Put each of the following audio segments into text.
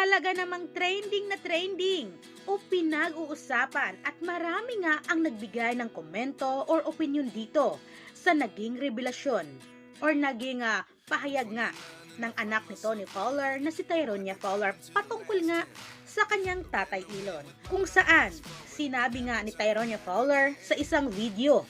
talaga namang trending na trending o pinag-uusapan at marami nga ang nagbigay ng komento or opinion dito sa naging revelasyon or naging pahayag nga ng anak ni Tony Fowler na si Tyronia Fowler patungkol nga sa kanyang tatay Elon. Kung saan sinabi nga ni Tyronia Fowler sa isang video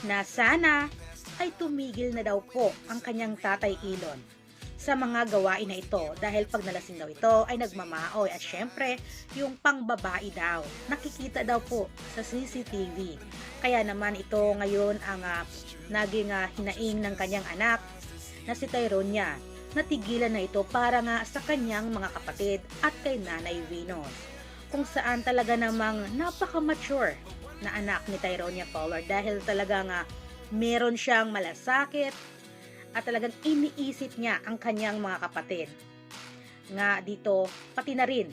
na sana ay tumigil na daw po ang kanyang tatay Elon sa mga gawain na ito dahil pag nalasing daw ito ay nagmamaoy at syempre yung pangbabae daw nakikita daw po sa CCTV. Kaya naman ito ngayon ang naging hinaing ng kanyang anak na si Tyronia. Natigilan na ito para nga sa kanyang mga kapatid at kay Nanay Venus, kung saan talaga namang napaka-mature na anak ni Tyronia Fowler dahil talaga nga meron siyang malasakit at talagang iniisip niya ang kanyang mga kapatid. Nga dito, pati na rin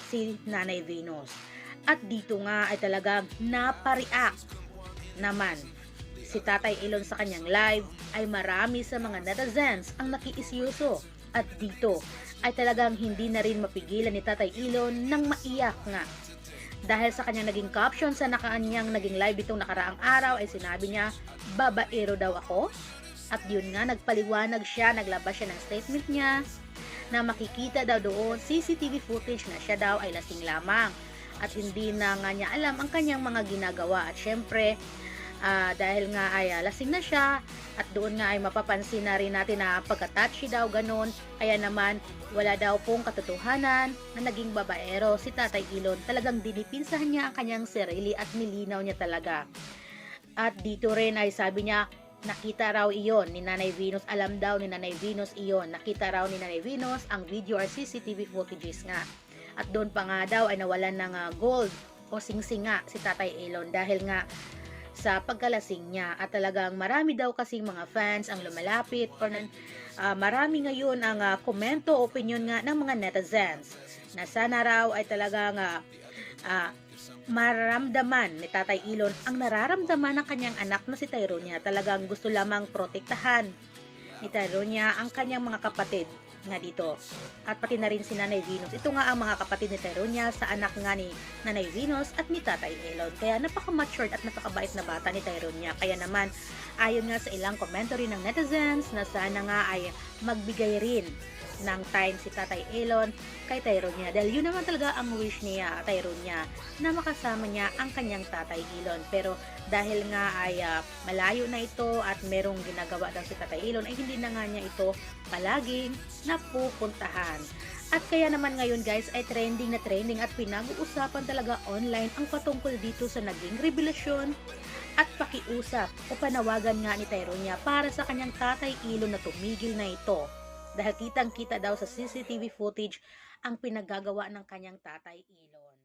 si Nanay Venus. At dito nga ay talagang napareact naman si Tatay Elon sa kanyang live ay marami sa mga netizens ang nakiisyoso. At dito ay talagang hindi na rin mapigilan ni Tatay Elon nang maiyak nga. Dahil sa kanyang naging caption sa nakanyang naging live itong nakaraang araw ay sinabi niya, babaero daw ako. At yun nga, nagpaliwanag siya, naglabas siya ng statement niya na makikita daw doon CCTV footage na siya daw ay lasing lamang at hindi na nga niya alam ang kanyang mga ginagawa. At syempre, dahil nga ay lasing na siya at doon nga ay mapapansin na rin natin na pagka-touchy daw ganon, kaya naman wala daw pong katotohanan na naging babaero si Tatay Elon. Talagang dinipinsahan niya ang kanyang sarili at nilinaw niya talaga. At dito rin ay sabi niya, nakita raw iyon ni Nanay Venus, alam daw ni Nanay Venus iyon, nakita raw ni Nanay Venus ang video or CCTV footages nga. At doon pa nga daw ay nawalan ng gold o singsing nga si Tatay Elon dahil nga sa pagkalasing niya. At talagang marami daw kasing mga fans ang lumalapit or marami ngayon ang komento o opinion nga ng mga netizens na sana raw ay talagang maramdaman ni Tatay Elon ang nararamdaman ng kanyang anak na si Tyronia. Talagang gusto lamang protektahan ni Tyronia ang kanyang mga kapatid nga dito at pati na rin si Nanay Venus. Ito nga ang mga kapatid ni Tyronia sa anak nga ni Nanay Venus at ni Tatay Elon. Kaya napaka-matured at napakabait na bata ni Tyronia. Kaya naman ayon nga sa ilang commentary ng netizens na sana nga ay magbigay rin ng time si Tatay Elon kay Tyronia dahil yun naman talaga ang wish niya, Tyronia, na makasama niya ang kanyang Tatay Elon. Pero dahil nga ay malayo na ito at merong ginagawa daw si Tatay Elon ay hindi na nga niya ito palaging napupuntahan. At kaya naman ngayon guys ay trending na trending at pinag-uusapan talaga online ang patungkol dito sa naging revelasyon at pakiusap o panawagan nga ni Tyronia para sa kanyang Tatay Elon na tumigil na ito. Dahil kitang-kita daw sa CCTV footage ang pinaggagawa ng kanyang Tatay Elon.